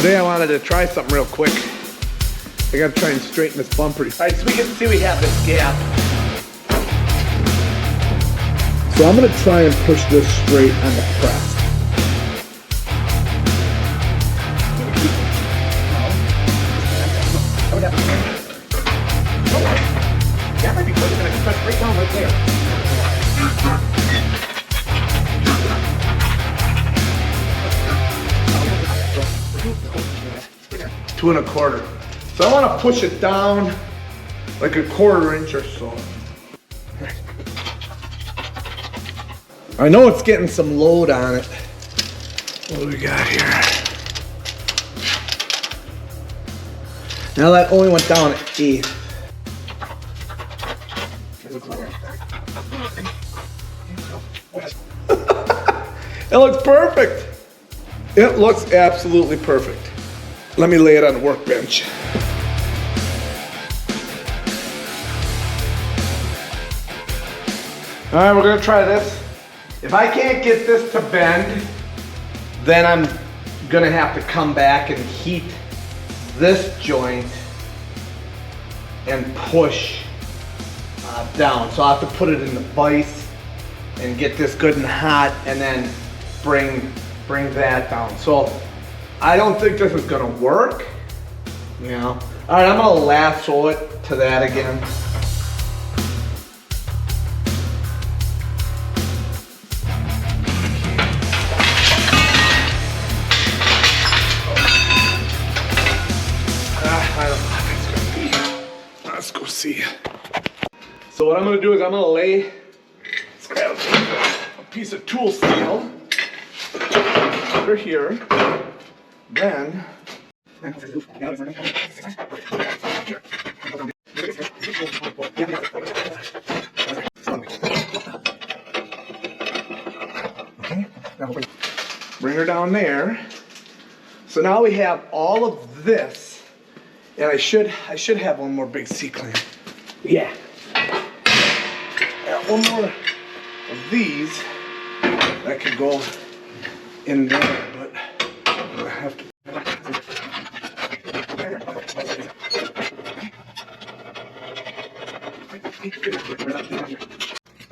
Today I wanted to try something real quick. I gotta try and straighten this bumper. Alright, so we can see we have this gap. So I'm gonna try and push this straight on the press. That might be good. We're gonna press right down right there. 2 1/4. So I want to push it down like 1/4 inch or so. I know it's getting some load on it. What do we got here? Now that only went down an 1/8. It looks perfect. It looks absolutely perfect. Let me lay it on the workbench. All right, we're gonna try this. If I can't get this to bend, then I'm gonna have to come back and heat this joint and push down. So I'll have to put it in the vise and get this good and hot and then bring that down. So I don't think this is gonna work, you know. All right, I'm gonna lasso it to that again. I don't know if it's gonna be. Let's go see. So what I'm gonna do is I'm gonna lay, let's grab a piece of tool steel under here. Then, okay, bring her down there. So now we have all of this, and I should have one more big C-clamp. Yeah. Got one more of these that could go in there, but I have to.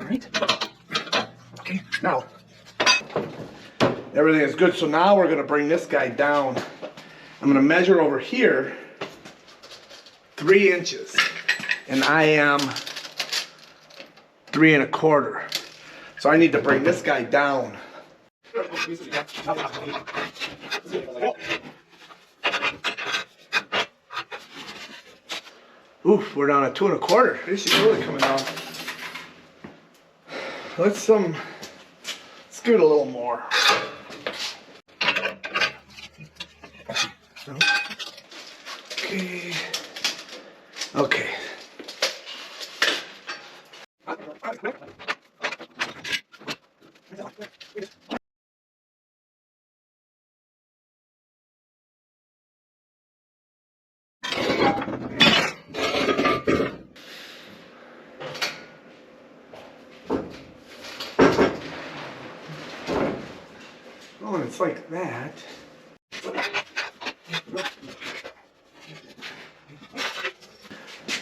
Alright. Okay, now everything is good. So now we're gonna bring this guy down. I'm gonna measure over here 3 inches, and I am 3 1/4. So I need to bring this guy down. Oof, we're down at 2 1/4. This is really coming down. Let's give it a little more. Okay. Okay. Oh, and it's like that.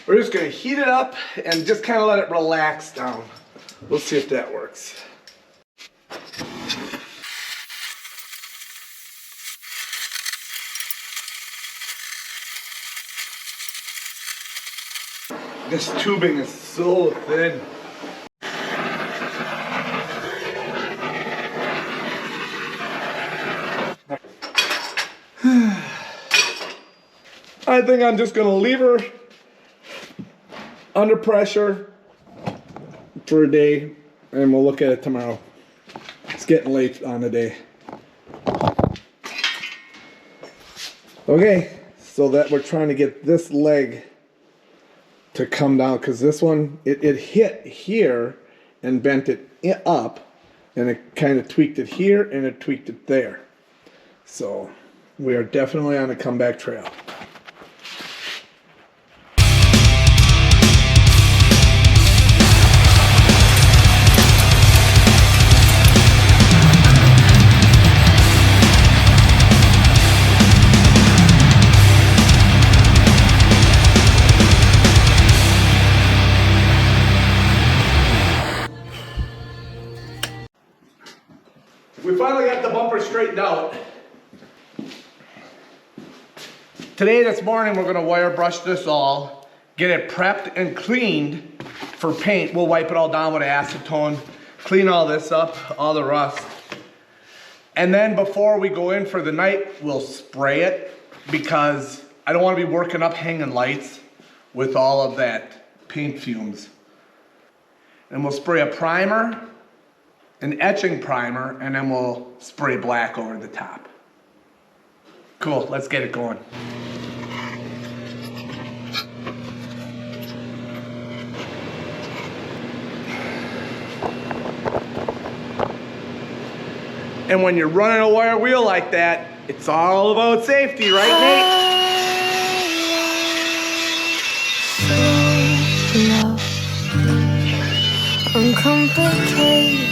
We're just gonna heat it up and just kind of let it relax down. We'll see if that works. This tubing is so thin. I think I'm just gonna leave her under pressure for a day, and we'll look at it tomorrow. It's getting late on the day. Okay, so that we're trying to get this leg to come down, because this one, it hit here and bent it up, and it kind of tweaked it here and it tweaked it there. So we are definitely on a comeback trail. This morning, we're gonna wire brush this all, get it prepped and cleaned for paint. We'll wipe it all down with acetone, clean all this up, all the rust. And then before we go in for the night, we'll spray it because I don't wanna be working up hanging lights with all of that paint fumes. And we'll spray a primer, an etching primer, and then we'll spray black over the top. Cool, let's get it going. And when you're running a wire wheel like that, it's all about safety, right, Nate? Uncomplicated.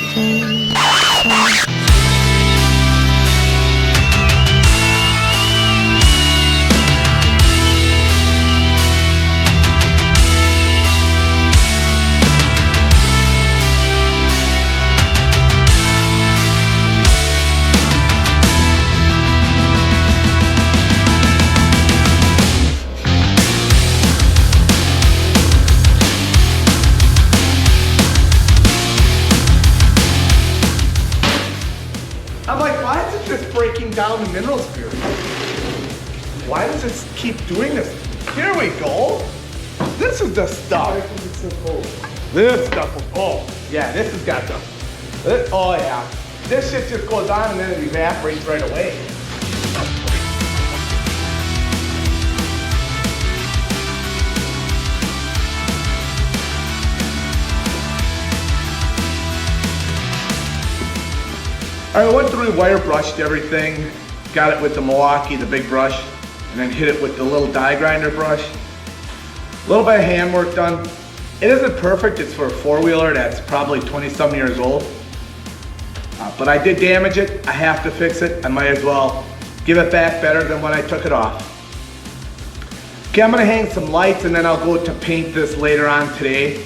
I'm like, why is it just breaking down the mineral spirit? Why does it keep doing this? Here we go. This is the stuff. Why is it so cold? This stuff, oh, yeah, this has got the, oh yeah. This shit just goes on and then it evaporates right away. All right, I went through, wire brushed everything, got it with the Milwaukee, the big brush, and then hit it with the little die grinder brush. A little bit of handwork done. It isn't perfect, it's for a four-wheeler that's probably 20-some years old. But I did damage it, I have to fix it. I might as well give it back better than when I took it off. Okay, I'm gonna hang some lights and then I'll go to paint this later on today.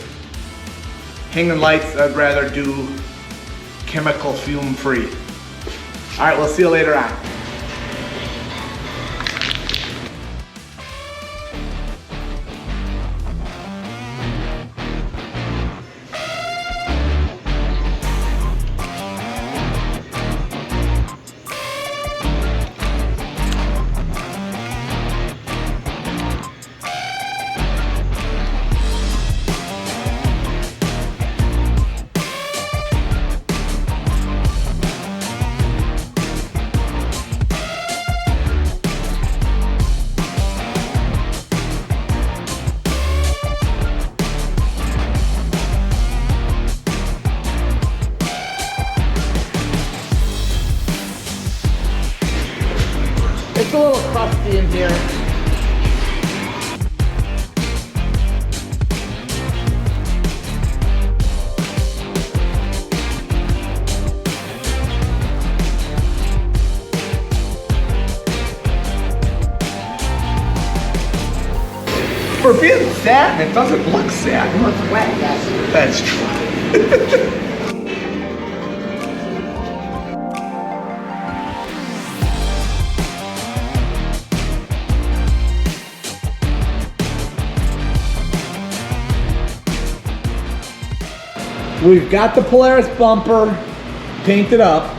Hanging lights, I'd rather do chemical fume free. All right, we'll see you later on. It's a little crusty in here. For being satin, it doesn't look satin. Well, it's wet, yes. That's true. We've got the Polaris bumper painted up.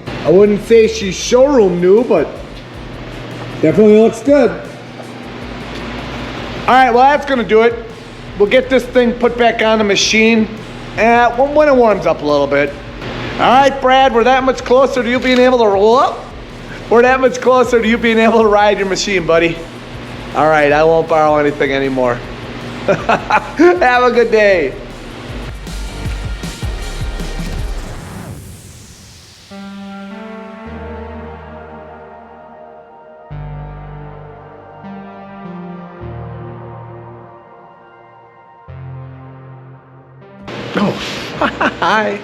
I wouldn't say she's showroom new, but definitely looks good. All right, well that's gonna do it. We'll get this thing put back on the machine when it warms up a little bit. All right, Brad, we're that much closer to you being able to roll up. We're that much closer to you being able to ride your machine, buddy. All right, I won't borrow anything anymore. Have a good day. Oh, hi.